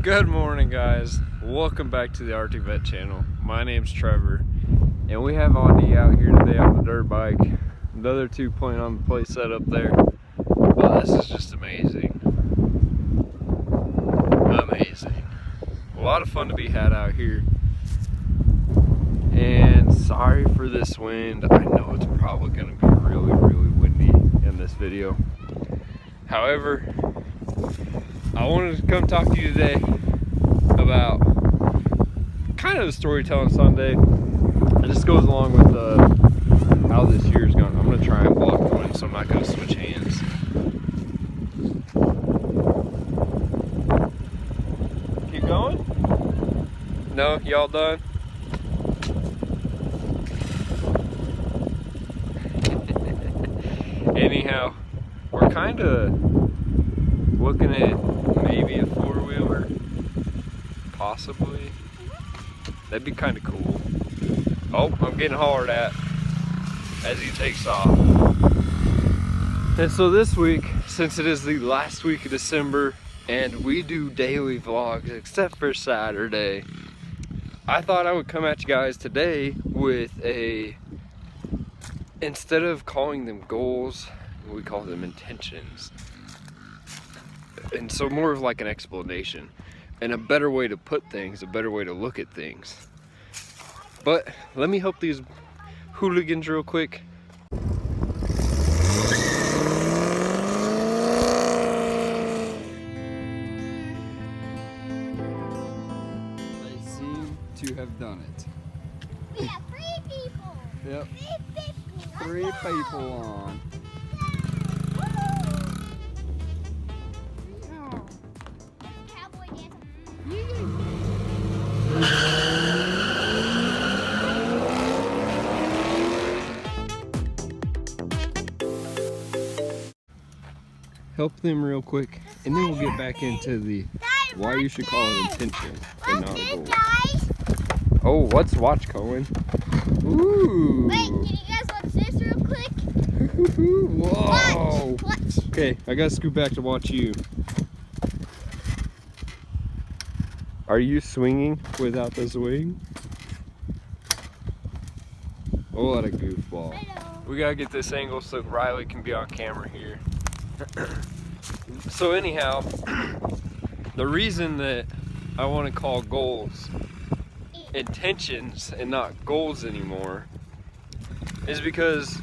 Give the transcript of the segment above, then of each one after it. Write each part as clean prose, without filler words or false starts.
Good morning, guys. Welcome back to the Vette channel. My name's Trevor, and we have Audie out here today on the dirt bike. The other two playing on the play set up there. Well, this is just amazing. Amazing. A lot of fun to be had out here. And sorry for this wind. I know it's probably going to be really windy in this video. However, I wanted to come talk to you today about kind of the Storytelling Sunday. It just goes along with how this year's going. I'm going to try and block the wind, so I'm not going to switch hands. Keep going? No? Y'all done? Anyhow, we're kind of looking at maybe a four-wheeler, possibly. That'd be kind of cool. Oh, I'm getting hollered at as he takes off. And so this week, since it is the last week of December and we do daily vlogs except for Saturday, I thought I would come at you guys today with instead of calling them goals, we call them intentions. And so more of like an explanation and a better way to put things, a better way to look at things. But let me help these hooligans real quick. They seem to have done it. We have 3 people. Yep. 3 people on. Cowboy dance. Help them real quick, and then we'll get back into the why you should call it intention and not a goal. Guys. Oh, let's watch, Cohen. Ooh. Wait, can you guys watch this real quick? Whoa. Watch. Okay, I gotta scoot back to watch you. Are you swinging without the swing? Oh, what a goofball. We gotta get this angle so Riley can be on camera here. So anyhow, the reason that I want to call goals intentions and not goals anymore is because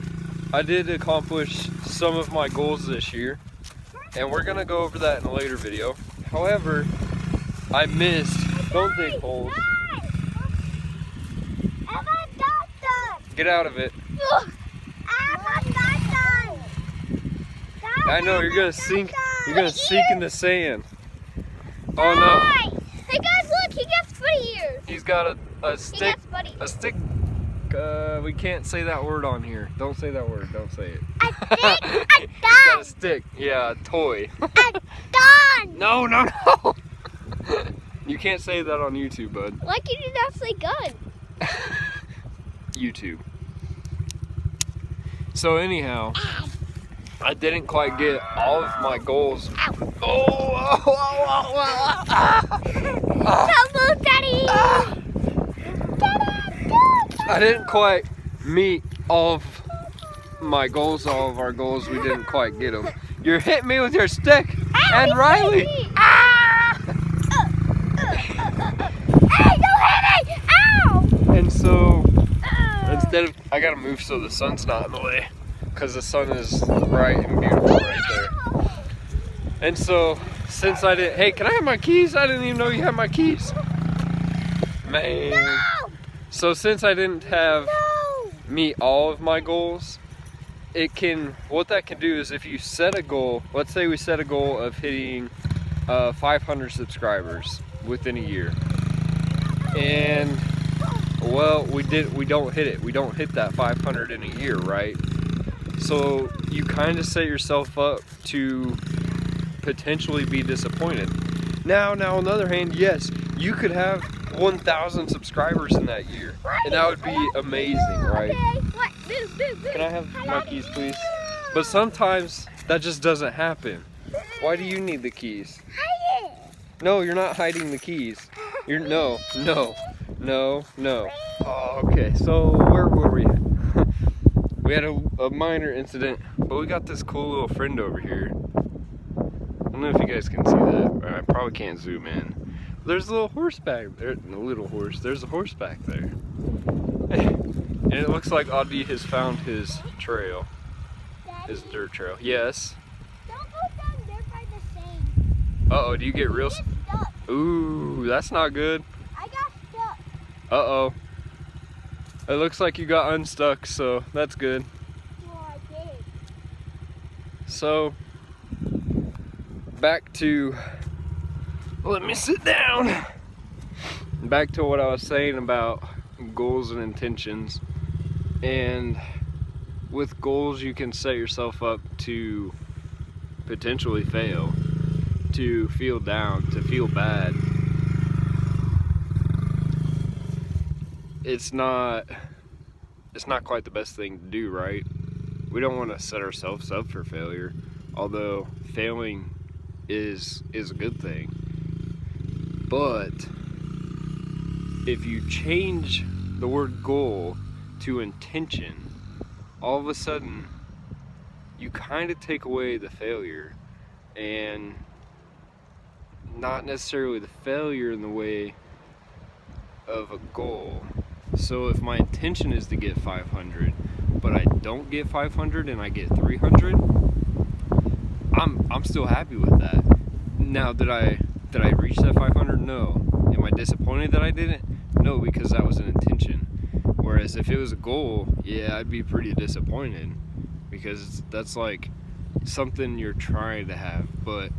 I did accomplish some of my goals this year, and we're gonna go over that in a later video. However, I missed, don't dig holes. Get out of it. I know, you're gonna sink in the sand. Oh no. Hey guys, look, he got spuddy here. He's got a stick. A stick. We can't say that word on here. Don't say that word. Don't say it. A stick. He's got a stick. Yeah, a toy. A gun. No. You can't say that on YouTube, bud. Like you did not say gun. YouTube. So anyhow, I didn't quite get all of my goals. Tumble, Daddy. I didn't quite meet all of my goals, all of our goals. We didn't quite get them. You're hitting me with your stick, and Riley. Hey, don't hit me! Ow! And so, instead of, I gotta move so the sun's not in the way, because the sun is bright and beautiful right there. And so, since I didn't, hey, can I have my keys? I didn't even know you had my keys. Man. No! So since I didn't have meet all of my goals, what that can do is if you set a goal, let's say we set a goal of hitting 500 subscribers within a year. And well, we don't hit it. We don't hit that 500 in a year, right? So you kind of set yourself up to potentially be disappointed. Now on the other hand, yes, you could have 1,000 subscribers in that year, and that would be amazing, right? Can I have my keys, please? But sometimes that just doesn't happen. Why do you need the keys? No, you're not hiding the keys. You're no. Oh, okay, so where were we at? We had a minor incident, but we got this cool little friend over here. I don't know if you guys can see that. I probably can't zoom in. There's a little horse back there. No, little horse. There's a horse back there. And it looks like Audie has found his trail. Daddy, His dirt trail. Yes. don't go down there by the same. Uh-oh, do you get real... Get stuck. Ooh, that's not good. I got stuck. Uh-oh. It looks like you got unstuck, so that's good. Well, I did. So, back to... Let me sit down. Back to what I was saying about goals and intentions. And with goals, you can set yourself up to potentially fail, to feel down, to feel bad. It's not quite the best thing to do, right? We don't want to set ourselves up for failure, although failing is a good thing. But if you change the word goal to intention, all of a sudden you kind of take away the failure, and not necessarily the failure in the way of a goal. So if my intention is to get 500, but I don't get 500 and I get 300, I'm still happy with that. Now, did I reach that 500? No. Am I disappointed that I didn't? No, because that was an intention. Whereas if it was a goal, yeah, I'd be pretty disappointed, because that's like something you're trying to have, but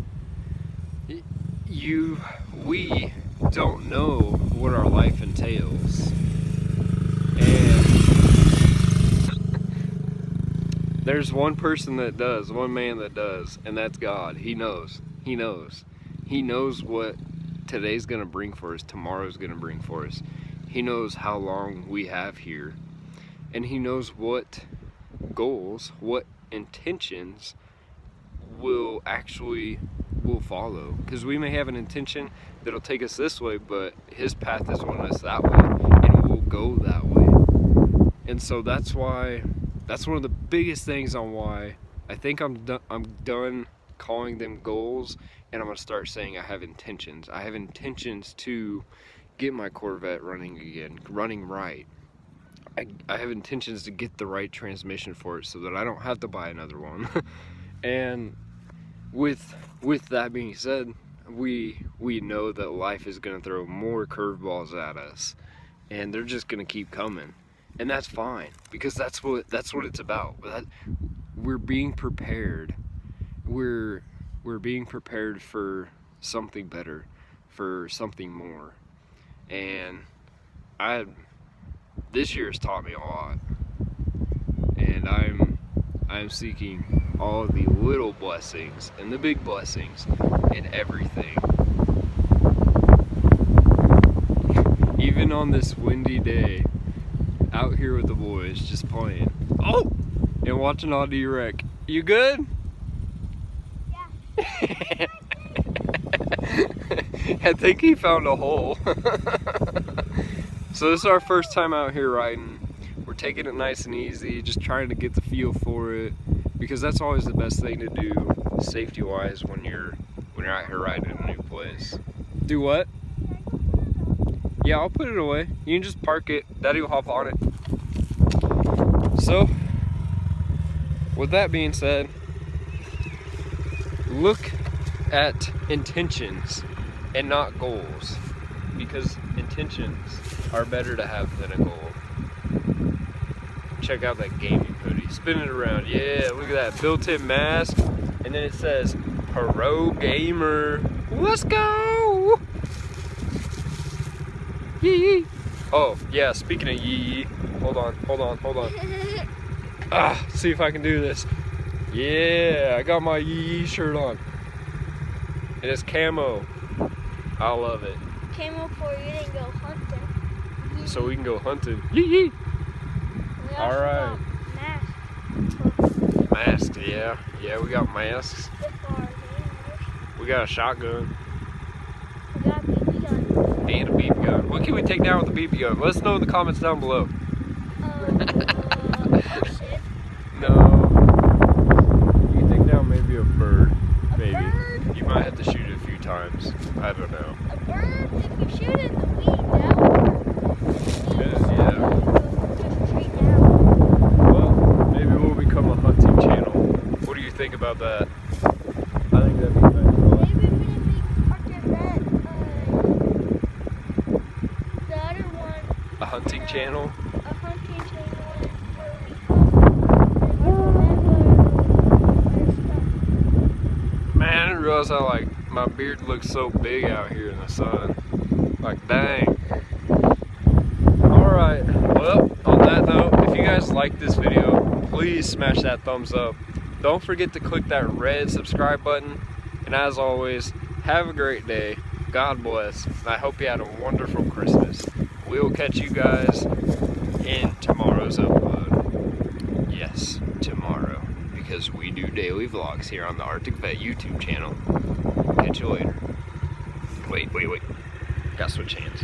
we don't know what our life entails. And there's one person that does, one man that does, and that's God. He knows. He knows what today's gonna bring for us, tomorrow's gonna bring for us. He knows how long we have here, and he knows what goals, what intentions will follow. Because we may have an intention that'll take us this way, but his path is wanting us that way, and we'll go that way. And so that's one of the biggest things on why I think I'm done calling them goals, and I'm gonna start saying I have intentions. I have intentions to get my Corvette running again, running right. I have intentions to get the right transmission for it so that I don't have to buy another one. And with that being said, we know that life is gonna throw more curveballs at us, and they're just gonna keep coming, and that's fine, because that's what it's about. We're being prepared. We're being prepared for something better, for something more. And this year has taught me a lot, and I'm seeking all the little blessings and the big blessings in everything. Even on this windy day, out here with the boys, just playing. Oh! And watching Audie wreck. You good? Yeah. I think he found a hole. So this is our first time out here riding. We're taking it nice and easy, just trying to get the feel for it, because that's always the best thing to do safety wise when you're out here riding in a new place. Do what? Yeah, I'll put it away. You can just park it. Daddy will hop on it. So, with that being said, look at intentions and not goals, because intentions are better to have than a goal. Check out that gaming hoodie, spin it around. Yeah, look at that built-in mask, and then it says Pro Gamer. Let's go! Yee. Oh yeah, speaking of yee, hold on. See if I can do this. Yeah, I got my yee shirt on. And it's camo. I love it. Came for you didn't go hunting. So we can go hunting. Yee. We also Alright. got masks. Masked, yeah. Yeah, we got masks. Good for our gamers. We got a shotgun. BB gun. What can we take down with the BB gun? Let us know in the comments down below. Oh shit. No. You can take down maybe a bird. Maybe. Bird? You might have to shoot it a few times. I don't know. A bird? If you shoot it in the weed, that will work. Yeah. Just straight down. Well, maybe we'll become a hunting channel. What do you think about that? I think that'd be nice. Maybe when we after that, the other one, A hunting channel? a hunting channel where we Man, I didn't realize how like my beard looks so big out here in the sun. Like dang. Alright, well, on that note, if you guys like this video, please smash that thumbs up. Don't forget to click that red subscribe button. And as always, have a great day. God bless. And I hope you had a wonderful Christmas. We will catch you guys in tomorrow's upload. Yes, tomorrow. Because we do daily vlogs here on the Arctic Vet YouTube channel. Catch you later. Wait. Gotta switch hands.